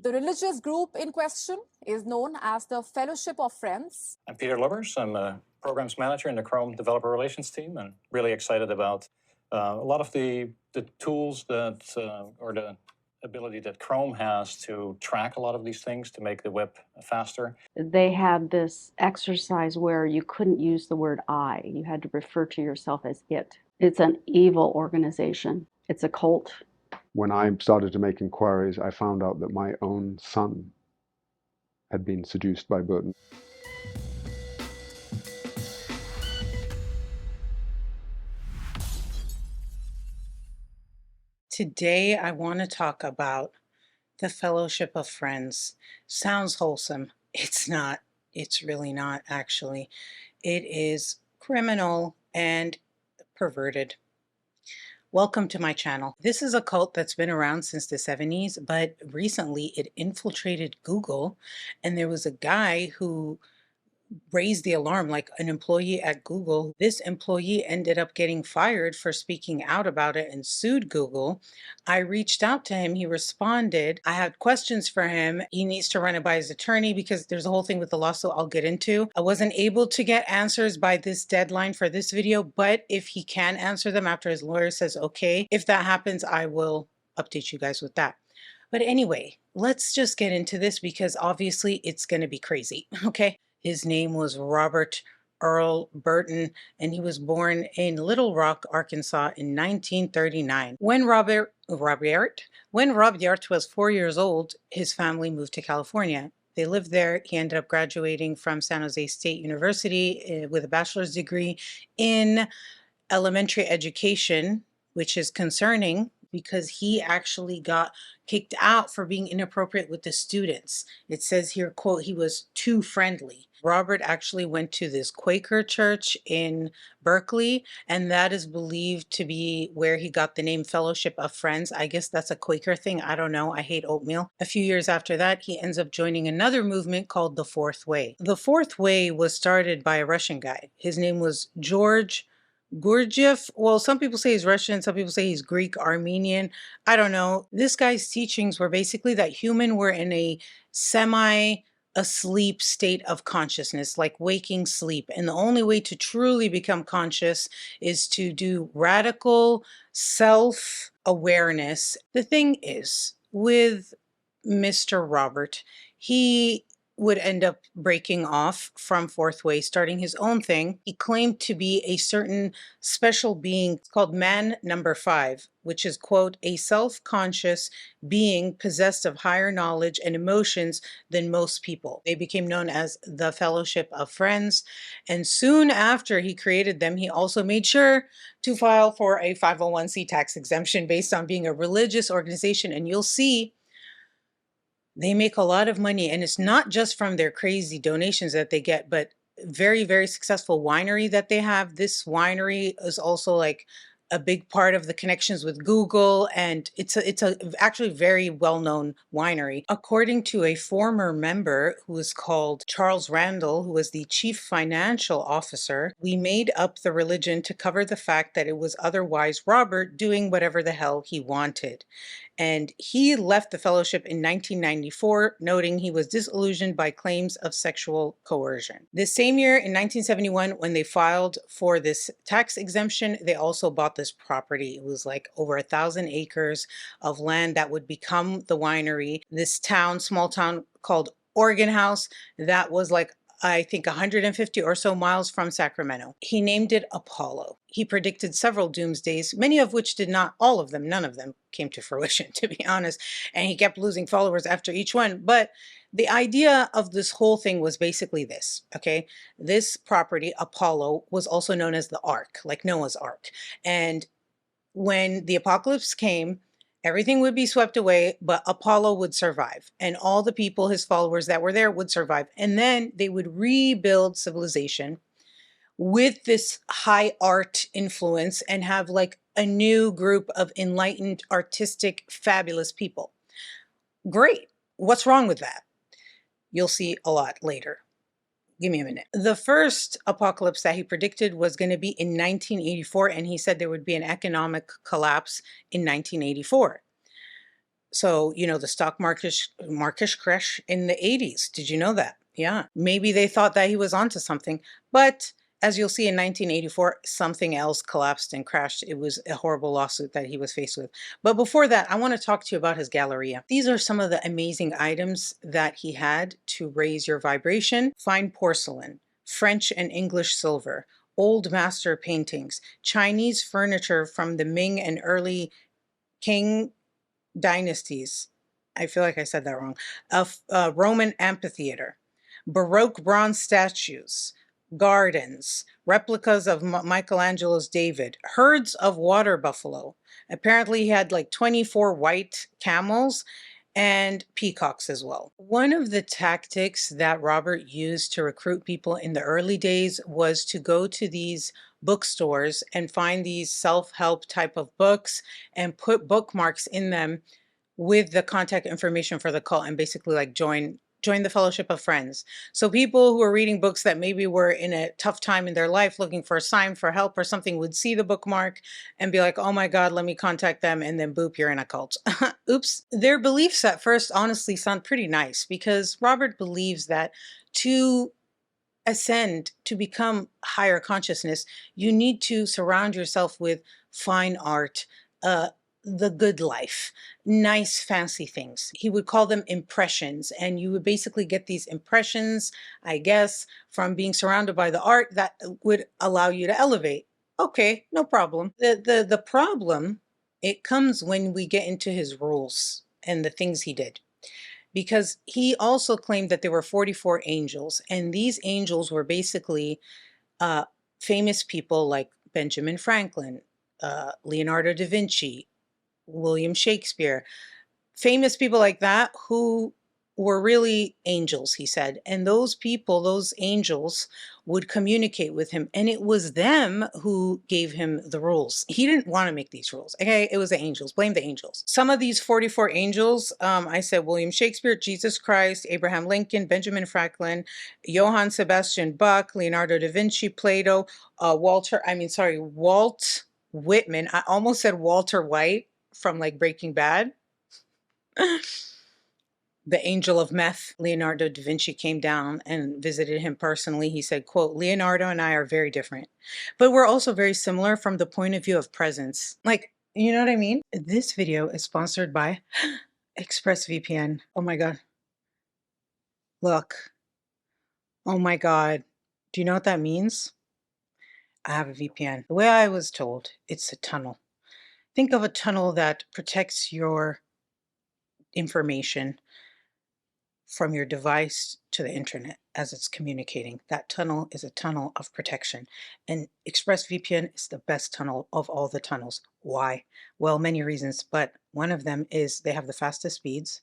The religious group in question is known as the Fellowship of Friends. I'm Peter Lubbers. I'm a programs manager in the Chrome developer relations team, and really excited about a lot of the tools that, or the ability that Chrome has to track a lot of these things to make the web faster. They had this exercise where you couldn't use the word I. You had to refer to yourself as it. It's an evil organization. It's a cult. When I started to make inquiries, I found out that my own son had been seduced by Burton. Today, I want to talk about the Fellowship of Friends. Sounds wholesome. It's not. It's really not, actually. It is criminal and perverted. Welcome to my channel. This is a cult that's been around since the 70s, but recently it infiltrated Google, and there was a guy who raised the alarm, like an employee at Google. This employee ended up getting fired for speaking out about it and sued Google. I reached out to him. He responded. I had questions for him. He needs to run it by his attorney because there's a whole thing with the lawsuit I'll get into. I wasn't able to get answers by this deadline for this video, but if he can answer them after his lawyer says okay, if that happens, I will update you guys with that. But anyway, let's just get into this because obviously it's going to be crazy, okay? His name was Robert Earl Burton, and he was born in Little Rock, Arkansas in 1939. When Rob Yart was 4 years old, his family moved to California. They lived there. He ended up graduating from San Jose State University with a bachelor's degree in elementary education, which is concerning because he actually got kicked out for being inappropriate with the students. It says here, quote, he was too friendly. Robert actually went to this Quaker church in Berkeley, and that is believed to be where he got the name Fellowship of Friends. I guess that's a Quaker thing. I don't know. I hate oatmeal. A few years after that, he ends up joining another movement called the Fourth Way. The Fourth Way was started by a Russian guy. His name was George Gurdjieff. Well, some people say he's Russian, some people say he's Greek, Armenian. I don't know. This guy's teachings were basically that humans were in a semi-asleep state of consciousness, like waking sleep. And the only way to truly become conscious is to do radical self-awareness. The thing is, with Mr. Robert, he would end up breaking off from Fourth Way, starting his own thing. He claimed to be a certain special being called Man Number 5, which is, quote, a self-conscious being possessed of higher knowledge and emotions than most people. They became known as the Fellowship of Friends. And soon after he created them, he also made sure to file for a 501c tax exemption based on being a religious organization. And you'll see they make a lot of money, and it's not just from their crazy donations that they get, but very, very successful winery that they have. This winery is also like a big part of the connections with Google, and it's a actually very well-known winery. According to a former member who is called Charles Randall, who was the chief financial officer, we made up the religion to cover the fact that it was otherwise Robert doing whatever the hell he wanted. And he left the fellowship in 1994, noting he was disillusioned by claims of sexual coercion. This same year, in 1971, when they filed for this tax exemption, they also bought this property. It was like over 1,000 acres of land that would become the winery. This town, small town called Oregon House, that was like, I think, 150 or so miles from Sacramento. He named it Apollo. He predicted several doomsdays, many of which did not, all of them, none of them came to fruition, to be honest. And he kept losing followers after each one. But the idea of this whole thing was basically this, okay? This property, Apollo, was also known as the Ark, like Noah's Ark. And when the apocalypse came, everything would be swept away, but Apollo would survive. And all the people, his followers that were there, would survive. And then they would rebuild civilization with this high art influence and have like a new group of enlightened, artistic, fabulous people. Great. What's wrong with that? You'll see a lot later. Give me a minute. The first apocalypse that he predicted was going to be in 1984, and he said there would be an economic collapse in 1984. So, the stock market crash in the 80s. Did you know that? Yeah. Maybe they thought that he was onto something. But as you'll see in 1984, something else collapsed and crashed. It was a horrible lawsuit that he was faced with. But before that, I want to talk to you about his Galleria. These are some of the amazing items that he had to raise your vibration. Fine porcelain, French and English silver, old master paintings, Chinese furniture from the Ming and early Qing dynasties. I feel like I said that wrong. A Roman amphitheater, Baroque bronze statues, gardens, replicas of Michelangelo's David, herds of water buffalo. Apparently, he had like 24 white camels and peacocks as well. One of the tactics that Robert used to recruit people in the early days was to go to these bookstores and find these self-help type of books and put bookmarks in them with the contact information for the cult, and basically like join the Fellowship of Friends. So people who are reading books that maybe were in a tough time in their life looking for a sign for help or something would see the bookmark and be like, oh my God, let me contact them, and then boop, you're in a cult. Oops. Their beliefs at first honestly sound pretty nice, because Robert believes that to ascend, to become higher consciousness, you need to surround yourself with fine art, the good life, nice fancy things. He would call them impressions, and you would basically get these impressions, I guess, from being surrounded by the art that would allow you to elevate. Okay, no problem. The problem, it comes when we get into his rules and the things he did, because he also claimed that there were 44 angels, and these angels were basically famous people like Benjamin Franklin, Leonardo da Vinci, William Shakespeare, famous people like that who were really angels, he said. And those people, those angels, would communicate with him. And it was them who gave him the rules. He didn't want to make these rules. Okay, it was the angels. Blame the angels. Some of these 44 angels, I said William Shakespeare, Jesus Christ, Abraham Lincoln, Benjamin Franklin, Johann Sebastian Bach, Leonardo da Vinci, Plato, Walt Whitman. I almost said Walter White from like Breaking Bad. The angel of meth. Leonardo da Vinci came down and visited him personally. He said, quote, Leonardo and I are very different, but we're also very similar from the point of view of presence. Like, you know what I mean? This video is sponsored by ExpressVPN. Oh my God. Look. Oh my God. Do you know what that means? I have a VPN. The way I was told, it's a tunnel. Think of a tunnel that protects your information from your device to the internet as it's communicating. That tunnel is a tunnel of protection. And ExpressVPN is the best tunnel of all the tunnels. Why? Well, many reasons, but one of them is they have the fastest speeds.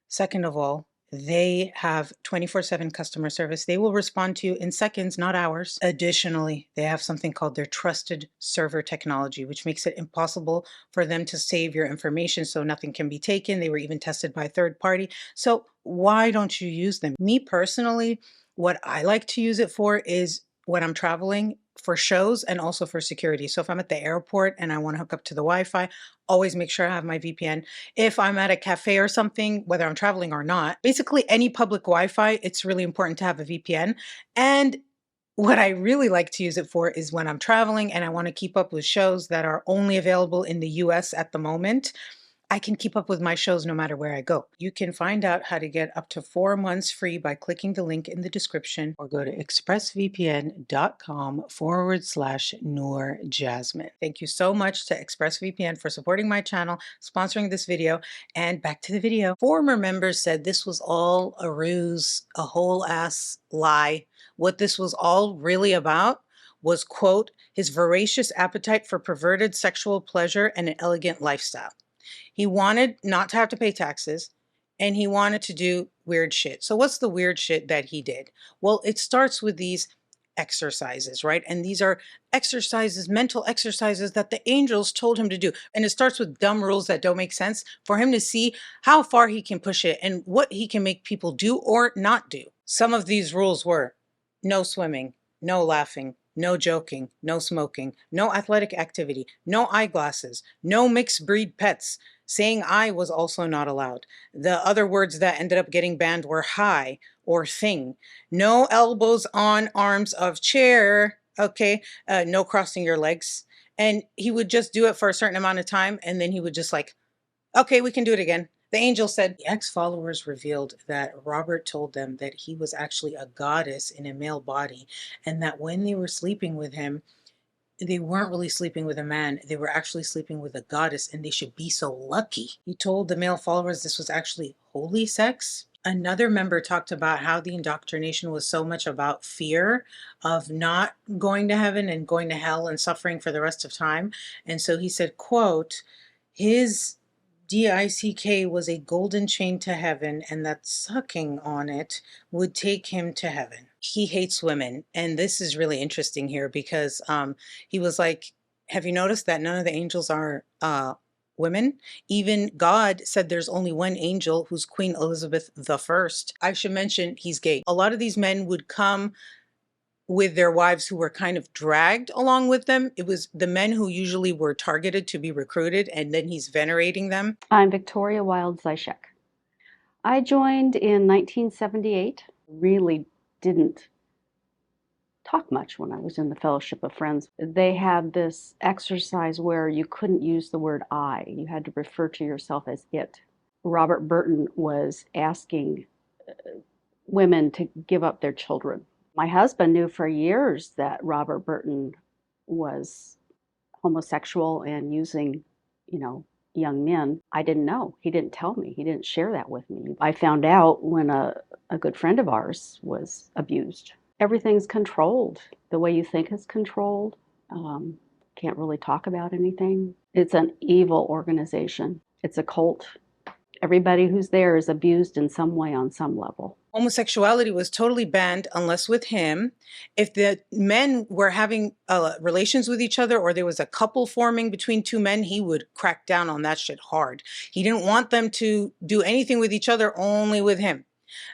Second of all, they have 24/7 customer service. They will respond to you in seconds, not hours. Additionally, they have something called their trusted server technology, which makes it impossible for them to save your information so nothing can be taken. They were even tested by a third party. So why don't you use them? Me personally, what I like to use it for is when I'm traveling, for shows and also for security. So if I'm at the airport and I want to hook up to the Wi-Fi, always make sure I have my VPN. If I'm at a cafe or something, whether I'm traveling or not, basically any public Wi-Fi, it's really important to have a VPN. And what I really like to use it for is when I'm traveling and I want to keep up with shows that are only available in the US at the moment. I can keep up with my shows no matter where I go. You can find out how to get up to 4 months free by clicking the link in the description, or go to expressvpn.com/Noor Jasmine. Thank you so much to ExpressVPN for supporting my channel, sponsoring this video, and back to the video. Former members said this was all a ruse, a whole ass lie. What this was all really about was, quote, his voracious appetite for perverted sexual pleasure and an elegant lifestyle. He wanted not to have to pay taxes, and he wanted to do weird shit. So what's the weird shit that he did? Well, it starts with these exercises, right? And these are exercises, mental exercises that the angels told him to do. And it starts with dumb rules that don't make sense for him to see how far he can push it and what he can make people do or not do. Some of these rules were no swimming, no laughing, no joking, no smoking, no athletic activity, no eyeglasses, no mixed breed pets, Saying I was also not allowed. The other words that ended up getting banned were high or thing. No elbows on arms of chair. Okay. No crossing your legs. And he would just do it for a certain amount of time. And then he would just like, okay, we can do it again. The angel said, the ex-followers revealed that Robert told them that he was actually a goddess in a male body, and that when they were sleeping with him, they weren't really sleeping with a man. They were actually sleeping with a goddess, and they should be so lucky. He told the male followers this was actually holy sex. Another member talked about how the indoctrination was so much about fear of not going to heaven and going to hell and suffering for the rest of time. And so he said, quote, his DICK was a golden chain to heaven, and that sucking on it would take him to heaven. He hates women. And this is really interesting here because he was like, have you noticed that none of the angels are women? Even God said there's only one angel, who's Queen Elizabeth I. I should mention he's gay. A lot of these men would come with their wives who were kind of dragged along with them. It was the men who usually were targeted to be recruited, and then he's venerating them. I'm Victoria Wild Zyshek. I joined in 1978. Really didn't talk much when I was in the Fellowship of Friends. They had this exercise where you couldn't use the word I. You had to refer to yourself as it. Robert Burton was asking women to give up their children. My husband knew for years that Robert Burton was homosexual and using, young men. I didn't know. He didn't tell me. He didn't share that with me. I found out when a good friend of ours was abused. Everything's controlled. The way you think is controlled. Can't really talk about anything. It's an evil organization. It's a cult. Everybody who's there is abused in some way on some level. Homosexuality was totally banned unless with him. If the men were having relations with each other, or there was a couple forming between two men, he would crack down on that shit hard. He didn't want them to do anything with each other, only with him.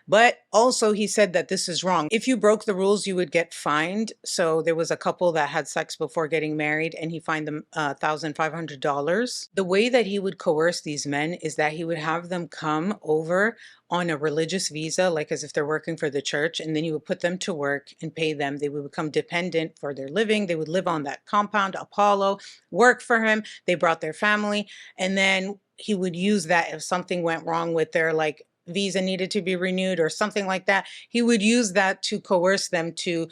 But also he said that this is wrong. If you broke the rules, you would get fined. So there was a couple that had sex before getting married, and he fined them $1,500. The way that he would coerce these men is that he would have them come over on a religious visa, like as if they're working for the church, and then he would put them to work and pay them. They would become dependent for their living. They would live on that compound, Apollo, work for him. They brought their family, and then he would use that if something went wrong with their visa needed to be renewed or something like that. He would use that to coerce them to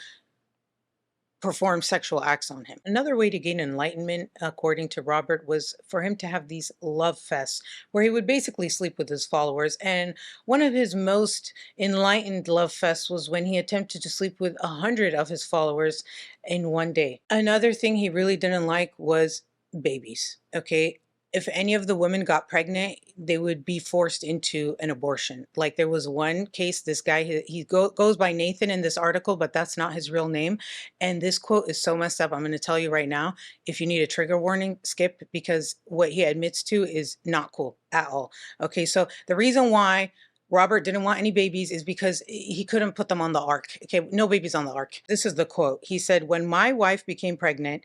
perform sexual acts on him. Another way to gain enlightenment, according to Robert, was for him to have these love fests where he would basically sleep with his followers. And one of his most enlightened love fests was when he attempted to sleep with 100 of his followers in one day. Another thing he really didn't like was babies. Okay. If any of the women got pregnant, they would be forced into an abortion. Like there was one case, this guy, he goes by Nathan in this article, but that's not his real name. And this quote is so messed up. I'm going to tell you right now, if you need a trigger warning, skip, because what he admits to is not cool at all. Okay, so the reason why Robert didn't want any babies is because he couldn't put them on the ark. Okay, no babies on the ark. This is the quote. He said, "When my wife became pregnant,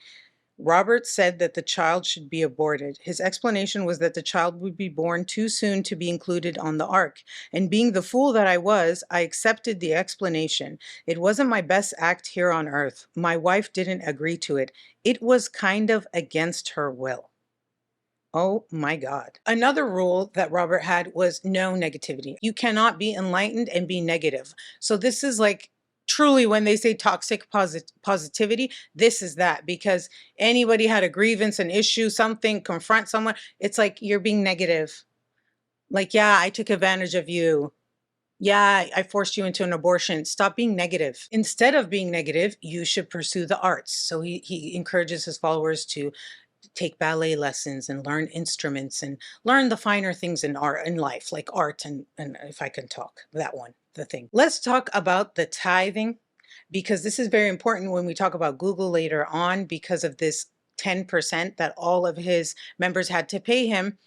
Robert said that the child should be aborted. His explanation was that the child would be born too soon to be included on the ark. And being the fool that I was, I accepted the explanation. It wasn't my best act here on earth. My wife didn't agree to it. It was kind of against her will." Oh my God. Another rule that Robert had was no negativity. You cannot be enlightened and be negative. So this is like truly when they say toxic positivity, this is that, because anybody had a grievance, an issue, something, confront someone, it's like you're being negative. Like, yeah, I took advantage of you. Yeah, I forced you into an abortion. Stop being negative. Instead of being negative, you should pursue the arts. So he encourages his followers to take ballet lessons and learn instruments and learn the finer things in art, in life, like art and if I can talk, that one, the thing. Let's talk about the tithing, because this is very important when we talk about Google later on, because of this 10% that all of his members had to pay him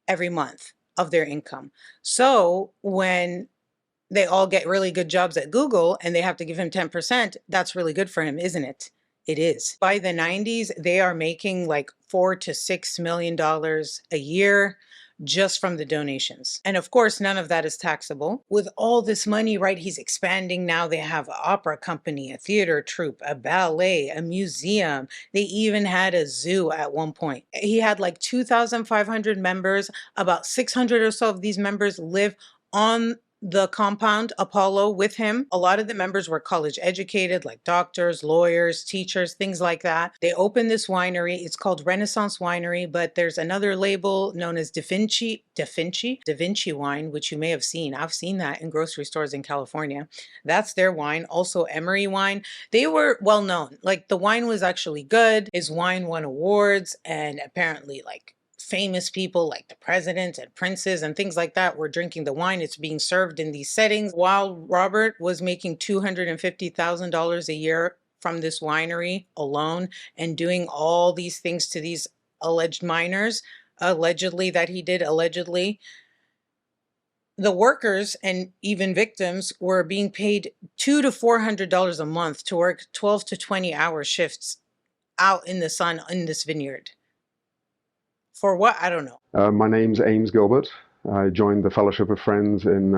every month of their income. So when they all get really good jobs at Google and they have to give him 10%, that's really good for him, isn't it? It is. By the 90s, they are making like $4 to $6 million a year just from the donations. And of course, none of that is taxable. With all this money, right, he's expanding now. They have an opera company, a theater troupe, a ballet, a museum. They even had a zoo at one point. He had like 2,500 members. About 600 or so of these members live on the compound Apollo with him. A lot of the members were college educated, like doctors, lawyers, teachers, things like that. They opened this winery. It's called Renaissance Winery, but there's another label known as Da Vinci wine, which you may have seen. I've seen that in grocery stores in California. That's their wine. Also Emery wine. They were well known. Like the wine was actually good. His wine won awards, and apparently like famous people like the president and princes and things like that were drinking the wine. It's being served in these settings, while Robert was making $250,000 a year from this winery alone and doing all these things to these alleged minors, allegedly that he did, allegedly. The workers and even victims were being paid $200 to $400 a month to work 12 to 20 hour shifts out in the sun in this vineyard. For what? I don't know. My name's Ames Gilbert. I joined the Fellowship of Friends in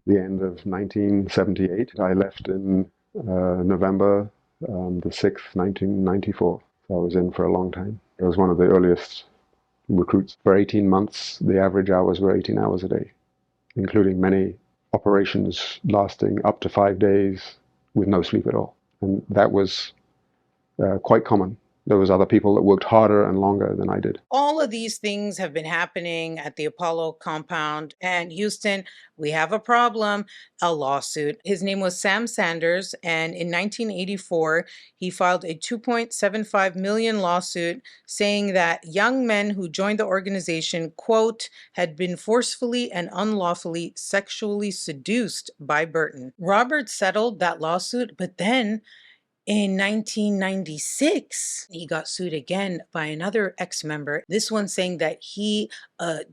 the end of 1978. I left in November the 6th, 1994. So I was in for a long time. I was one of the earliest recruits. For 18 months, the average hours were 18 hours a day, including many operations lasting up to 5 days with no sleep at all. And that was quite common. There was other people that worked harder and longer than I did. All of these things have been happening at the Apollo compound. And Houston, we have a problem, a lawsuit. His name was Sam Sanders. And in 1984, he filed a $2.75 million lawsuit saying that young men who joined the organization, quote, had been forcefully and unlawfully sexually seduced by Burton. Robert settled that lawsuit, but then in 1996, he got sued again by another ex-member, this one saying that he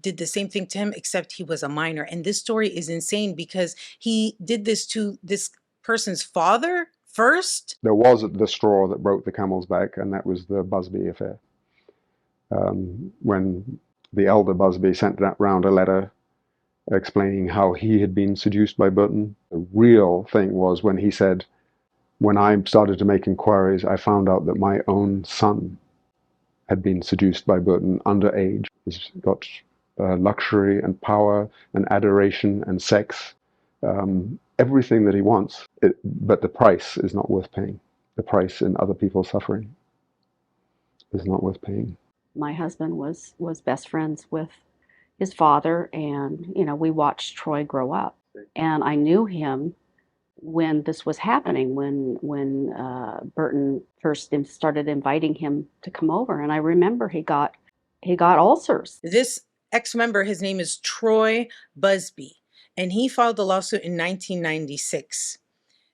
did the same thing to him, except he was a minor. And this story is insane because he did this to this person's father first. There was the straw that broke the camel's back, and that was the Busby affair. When the elder Busby sent round a letter explaining how he had been seduced by Burton, the real thing was when he said, when I started to make inquiries, I found out that my own son had been seduced by Burton underage. He's got luxury and power and adoration and sex, everything that he wants, but the price is not worth paying. The price in other people's suffering is not worth paying. My husband was best friends with his father, and we watched Troy grow up. And I knew him when this was happening, when Burton first started inviting him to come over, and I remember he got ulcers. This ex-member, his name is Troy Busby, and he filed a lawsuit in 1996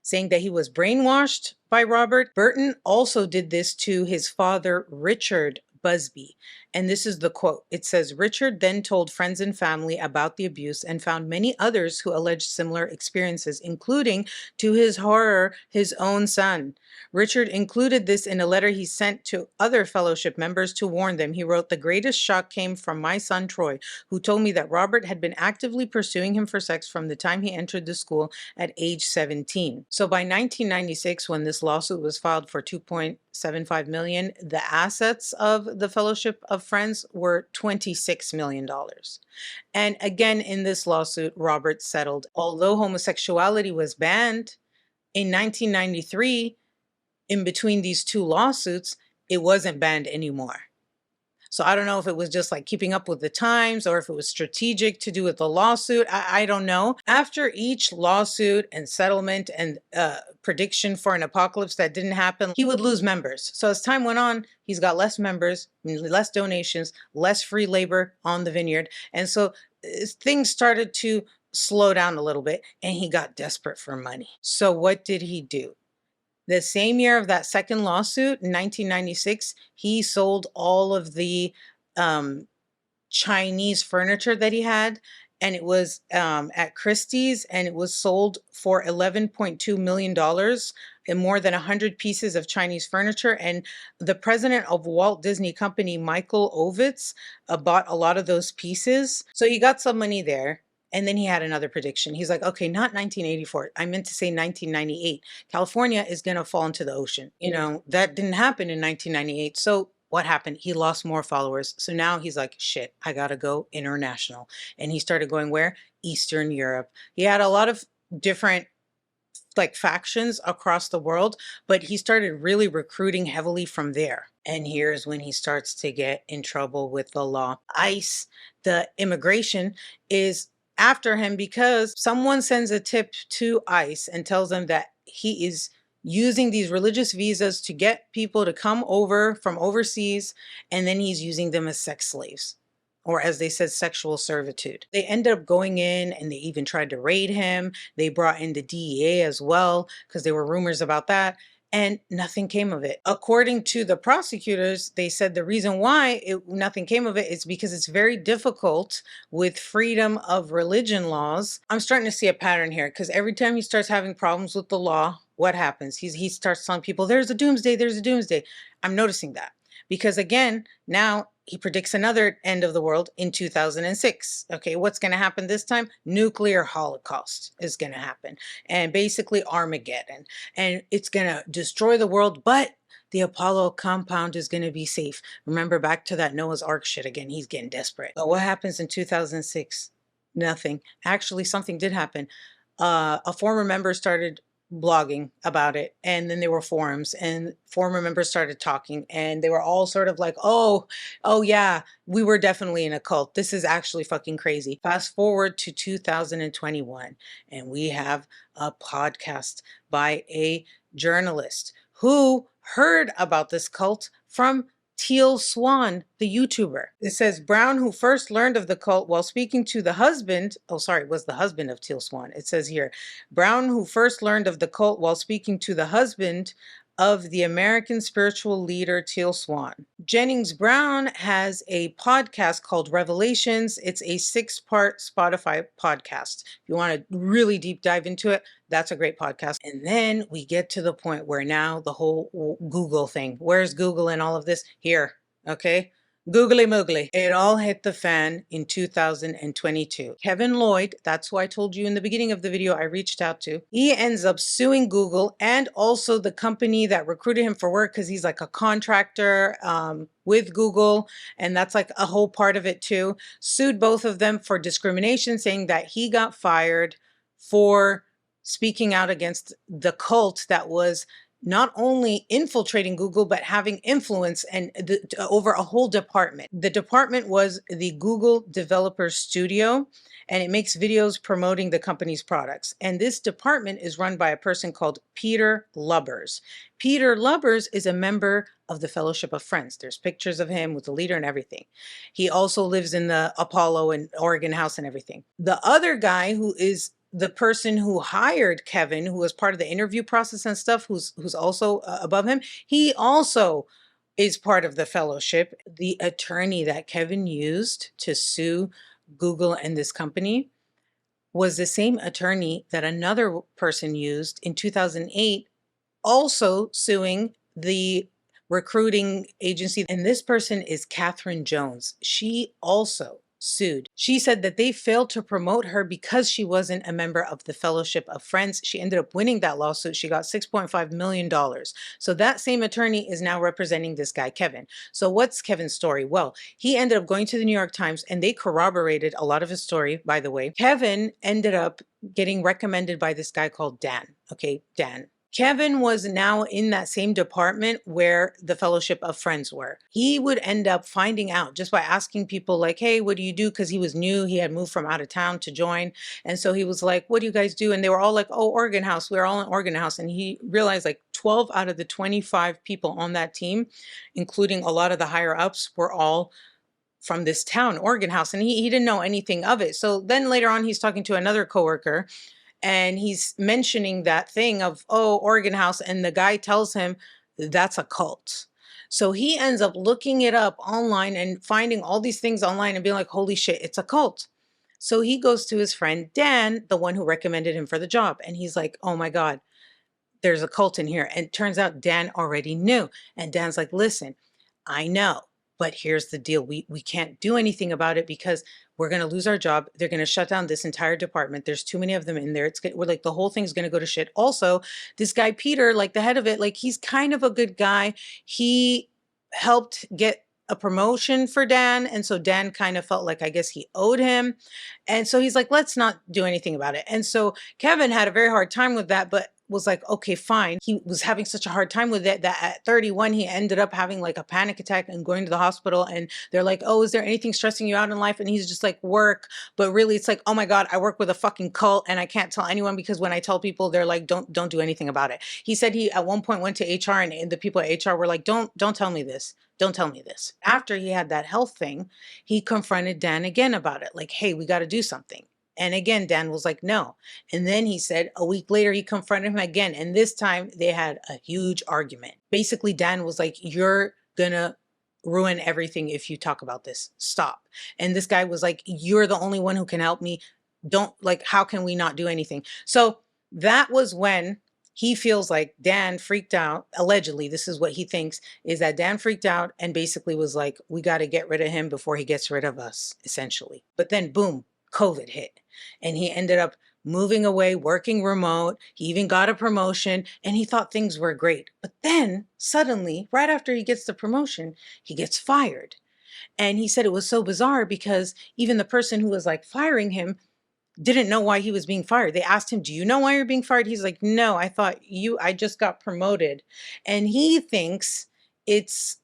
saying that he was brainwashed by Robert. Burton also did this to his father, Richard Busby. And this is the quote. It says, Richard then told friends and family about the abuse and found many others who alleged similar experiences, including, to his horror, his own son. Richard included this in a letter he sent to other fellowship members to warn them. He wrote, the greatest shock came from my son Troy, who told me that Robert had been actively pursuing him for sex from the time he entered the school at age 17. So by 1996, when this lawsuit was filed for $2.75 million, the assets of the Fellowship of Friends were $26 million. And again, in this lawsuit, Robert settled. Although homosexuality was banned in 1993, in between these two lawsuits, it wasn't banned anymore. So I don't know if it was just like keeping up with the times or if it was strategic to do with the lawsuit. I don't know. After each lawsuit and settlement and prediction for an apocalypse that didn't happen, he would lose members. So as time went on, he's got less members, less donations, less free labor on the vineyard. And so things started to slow down a little bit, and he got desperate for money. So what did he do? The same year of that second lawsuit, in 1996, he sold all of the Chinese furniture that he had and it was at Christie's, and it was sold for $11.2 million and more than 100 pieces of Chinese furniture. And the president of Walt Disney Company, Michael Ovitz, bought a lot of those pieces. So he got some money there. And then he had another prediction. He's like, okay, not 1984. I meant to say 1998. California is going to fall into the ocean. You know, that didn't happen in 1998. So what happened? He lost more followers. So now he's like, shit, I got to go international. And he started going where? Eastern Europe. He had a lot of different like factions across the world, but he started really recruiting heavily from there. And here's when he starts to get in trouble with the law. ICE, the immigration, is after him because someone sends a tip to ICE and tells them that he is using these religious visas to get people to come over from overseas, and then he's using them as sex slaves, or as they said, sexual servitude. They ended up going in and they even tried to raid him. They brought in the DEA as well because there were rumors about that, and nothing came of it. According to the prosecutors, they said the reason why nothing came of it is because it's very difficult with freedom of religion laws. I'm starting to see a pattern here because every time he starts having problems with the law, what happens? He starts telling people, there's a doomsday, there's a doomsday. I'm noticing that. Because again, now he predicts another end of the world in 2006. Okay, what's going to happen this time? Nuclear holocaust is going to happen. And basically Armageddon. And it's going to destroy the world, but the Apollo compound is going to be safe. Remember back to that Noah's Ark shit again. He's getting desperate. But what happens in 2006? Nothing. Actually, something did happen. A former member started blogging about it, and then there were forums, and former members started talking, and they were all sort of like, oh yeah, we were definitely in a cult. This is actually fucking crazy. Fast forward to 2021, and we have a podcast by a journalist who heard about this cult from Teal Swan, the YouTuber. It says Brown, who first learned of the cult while speaking to the husband, was the husband of Teal Swan. It says here, Brown, who first learned of the cult while speaking to the husband of the American spiritual leader Teal Swan. Jennings Brown has a podcast called Revelations. It's a 6-part Spotify podcast. If you want to really deep dive into it, that's a great podcast. And then we get to the point where now the whole Google thing. Where's Google in all of this? Here, okay? Googly moogly. It all hit the fan in 2022. Kevin Lloyd, that's who I told you in the beginning of the video I reached out to, he ends up suing Google and also the company that recruited him for work because he's like a contractor with Google, and that's like a whole part of it too. Sued both of them for discrimination, saying that he got fired for speaking out against the cult that was not only infiltrating Google, but having influence and over a whole department. The department was the Google Developer Studio, and it makes videos promoting the company's products. And this department is run by a person called Peter Lubbers. Peter Lubbers is a member of the Fellowship of Friends. There's pictures of him with the leader and everything. He also lives in the Apollo and Oregon House and everything. The other guy, who is the person who hired Kevin, who was part of the interview process and stuff, who's also above him, he also is part of the fellowship. The attorney that Kevin used to sue Google and this company was the same attorney that another person used in 2008, also suing the recruiting agency. And this person is Catherine Jones. She also sued. She said that they failed to promote her because she wasn't a member of the Fellowship of Friends. She ended up winning that lawsuit. She got $6.5 million. So that same attorney is now representing this guy, Kevin. So what's Kevin's story? Well, he ended up going to the New York Times, and they corroborated a lot of his story, by the way. Kevin ended up getting recommended by this guy called Dan. Okay, Dan. Kevin was now in that same department where the Fellowship of Friends were. He would end up finding out just by asking people like, hey, what do you do? Because he was new. He had moved from out of town to join. And so he was like, what do you guys do? And they were all like, oh, Oregon House. We're all in Oregon House. And he realized like 12 out of the 25 people on that team, including a lot of the higher ups, were all from this town, Oregon House. And he didn't know anything of it. So then later on, he's talking to another coworker, and he's mentioning that thing of, oh, Oregon House. And the guy tells him that's a cult. So he ends up looking it up online and finding all these things online and being like, holy shit, it's a cult. So he goes to his friend Dan, the one who recommended him for the job. And he's like, oh my God, there's a cult in here. And it turns out Dan already knew. And Dan's like, listen, I know, but here's the deal. We can't do anything about it because we're going to lose our job. They're going to shut down this entire department. There's too many of them in there. We're like, the whole thing's going to go to shit. Also, this guy, Peter, like the head of it, like he's kind of a good guy. He helped get a promotion for Dan. And so Dan kind of felt like, I guess he owed him. And so he's like, let's not do anything about it. And so Kevin had a very hard time with that, but was like, okay, fine. He was having such a hard time with it that at 31, he ended up having like a panic attack and going to the hospital. And they're like, oh, is there anything stressing you out in life? And he's just like, work. But really, it's like, oh my God, I work with a fucking cult and I can't tell anyone because when I tell people, they're like, don't do anything about it. He said he at one point went to HR and the people at HR were like, don't tell me this. Don't tell me this. After he had that health thing, he confronted Dan again about it. Like, hey, we got to do something. And again, Dan was like, no. And then he said a week later, he confronted him again. And this time they had a huge argument. Basically, Dan was like, you're going to ruin everything if you talk about this. Stop. And this guy was like, you're the only one who can help me. Don't, like, how can we not do anything? So that was when he feels like Dan freaked out. Allegedly, this is what he thinks, is that Dan freaked out and basically was like, we got to get rid of him before he gets rid of us, essentially. But then boom, COVID hit. And he ended up moving away, working remote. He even got a promotion and he thought things were great. But then suddenly, right after he gets the promotion, he gets fired. And he said it was so bizarre because even the person who was like firing him didn't know why he was being fired. They asked him, do you know why you're being fired? He's like, no, I just got promoted. And he thinks it's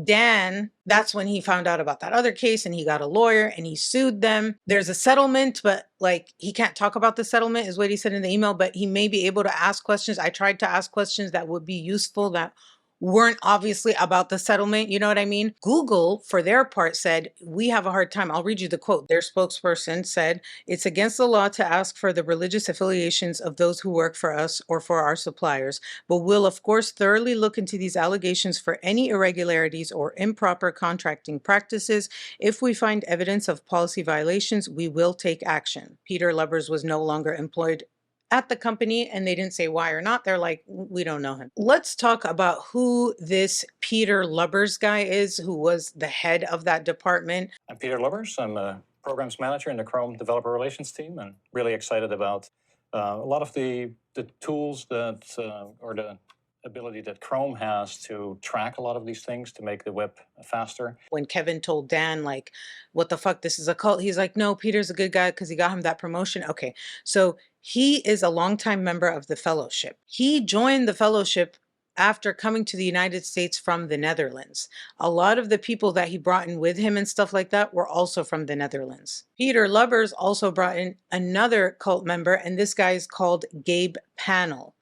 Dan. That's when he found out about that other case and he got a lawyer and he sued them. There's a settlement, but like he can't talk about the settlement is what he said in the email, but he may be able to ask questions. I tried to ask questions that would be useful that weren't obviously about the settlement. You know what I mean? Google, for their part, said, we have a hard time. I'll read you the quote. Their spokesperson said, it's against the law to ask for the religious affiliations of those who work for us or for our suppliers, but we'll, of course, thoroughly look into these allegations for any irregularities or improper contracting practices. If we find evidence of policy violations, we will take action. Peter Lubbers was no longer employed at the company and they didn't say why or not. They're like, we don't know him. Let's talk about who this Peter Lubbers guy is, who was the head of that department. I'm Peter Lubbers. I'm a programs manager in the Chrome developer relations team and really excited about a lot of the tools that, or the ability that Chrome has to track a lot of these things to make the web faster. When Kevin told Dan, like, what the fuck, this is a cult, he's like, no, Peter's a good guy because he got him that promotion. Okay, so he is a longtime member of the fellowship. He joined the fellowship after coming to the United States from the Netherlands. A lot of the people that he brought in with him and stuff like that were also from the Netherlands. Peter Lubbers also brought in another cult member, and this guy is called Gabe Panel.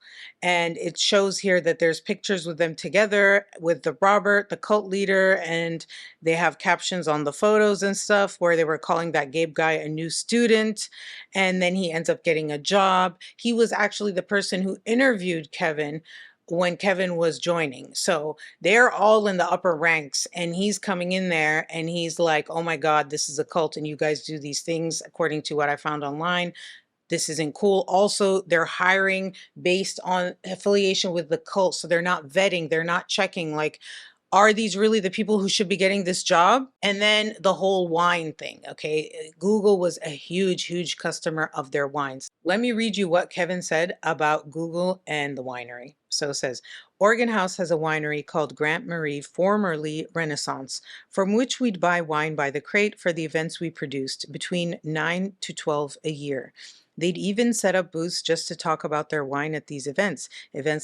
And it shows here that there's pictures with them together with the Robert, the cult leader, and they have captions on the photos and stuff where they were calling that Gabe guy a new student. And then he ends up getting a job. He was actually the person who interviewed Kevin when Kevin was joining. So they're all in the upper ranks and he's coming in there and he's like, oh my God, this is a cult and you guys do these things according to what I found online. This isn't cool. Also, they're hiring based on affiliation with the cult. So they're not vetting, they're not checking like, are these really the people who should be getting this job? And then the whole wine thing, okay? Google was a huge, huge customer of their wines. Let me read you what Kevin said about Google and the winery. So it says, Oregon House has a winery called Grant Marie, formerly Renaissance, from which we'd buy wine by the crate for the events we produced, between 9 to 12 a year. They'd even set up booths just to talk about their wine at these events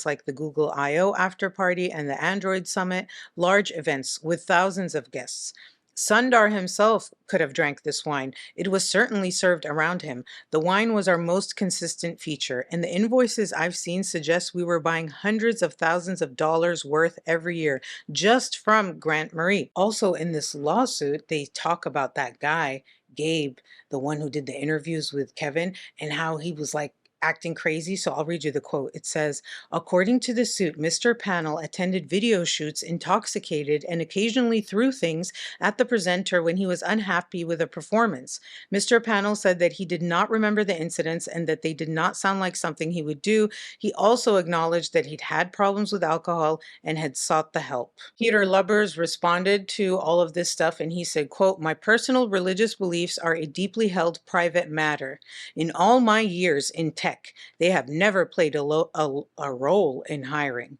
like the Google I/O after party and the Android Summit, large events with thousands of guests. Sundar himself could have drank this wine. It was certainly served around him. The wine was our most consistent feature, and the invoices I've seen suggest we were buying hundreds of thousands of dollars worth every year just from Grant Marie. Also in this lawsuit, they talk about that guy, Gabe, the one who did the interviews with Kevin, and how he was like acting crazy, so I'll read you the quote. It says, according to the suit, Mr. Panel attended video shoots intoxicated and occasionally threw things at the presenter when he was unhappy with a performance. Mr. Panel said that he did not remember the incidents and that they did not sound like something he would do. He also acknowledged that he'd had problems with alcohol and had sought the help. Peter Lubbers responded to all of this stuff and he said, quote, my personal religious beliefs are a deeply held private matter. In all my years in tech, they have never played a role in hiring.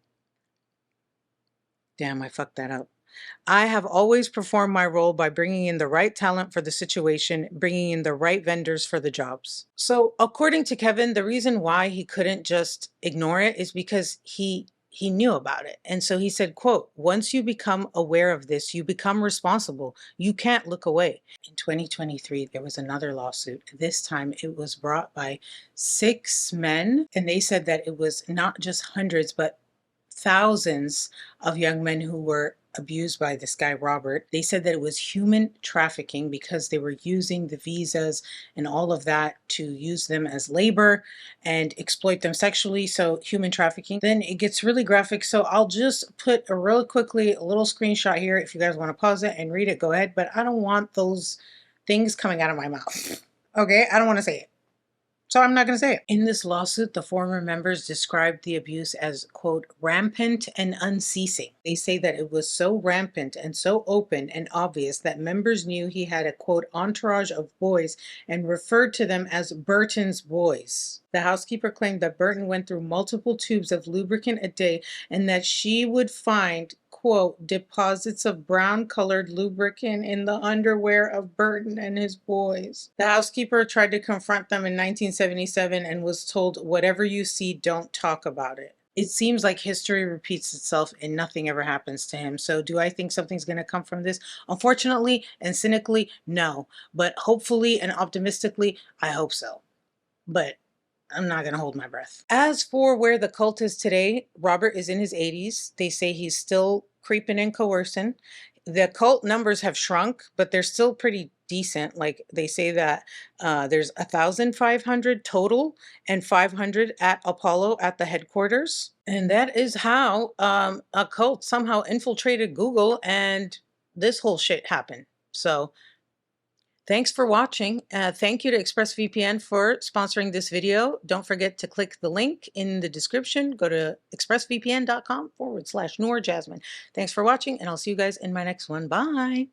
Damn, I fucked that up. I have always performed my role by bringing in the right talent for the situation, bringing in the right vendors for the jobs. So according to Kevin, the reason why he couldn't just ignore it is because he knew about it. And so he said, quote, once you become aware of this, you become responsible. You can't look away. In 2023, there was another lawsuit. This time it was brought by 6 men. And they said that it was not just hundreds, but thousands of young men who were abused by this guy, Robert. They said that it was human trafficking because they were using the visas and all of that to use them as labor and exploit them sexually. So human trafficking. Then it gets really graphic. So I'll just put a really quickly a little screenshot here. If you guys want to pause it and read it, go ahead. But I don't want those things coming out of my mouth. Okay, I don't want to say it. So I'm not going to say it. In this lawsuit, the former members described the abuse as, quote, rampant and unceasing. They say that it was so rampant and so open and obvious that members knew he had a, quote, entourage of boys and referred to them as Burton's boys. The housekeeper claimed that Burton went through multiple tubes of lubricant a day and that she would find, quote, deposits of brown-colored lubricant in the underwear of Burton and his boys. The housekeeper tried to confront them in 1977 and was told, whatever you see, don't talk about it. It seems like history repeats itself and nothing ever happens to him. So do I think something's going to come from this? Unfortunately and cynically, no. But hopefully and optimistically, I hope so. But I'm not going to hold my breath. As for where the cult is today, Robert is in his 80s. They say he's still creeping and coercing. The cult numbers have shrunk, but they're still pretty decent. Like they say that there's 1,500 total and 500 at Apollo at the headquarters. And that is how a cult somehow infiltrated Google and this whole shit happened. So thanks for watching. Thank you to ExpressVPN for sponsoring this video. Don't forget to click the link in the description. Go to expressvpn.com/Noor Jasmine. Thanks for watching, and I'll see you guys in my next one. Bye.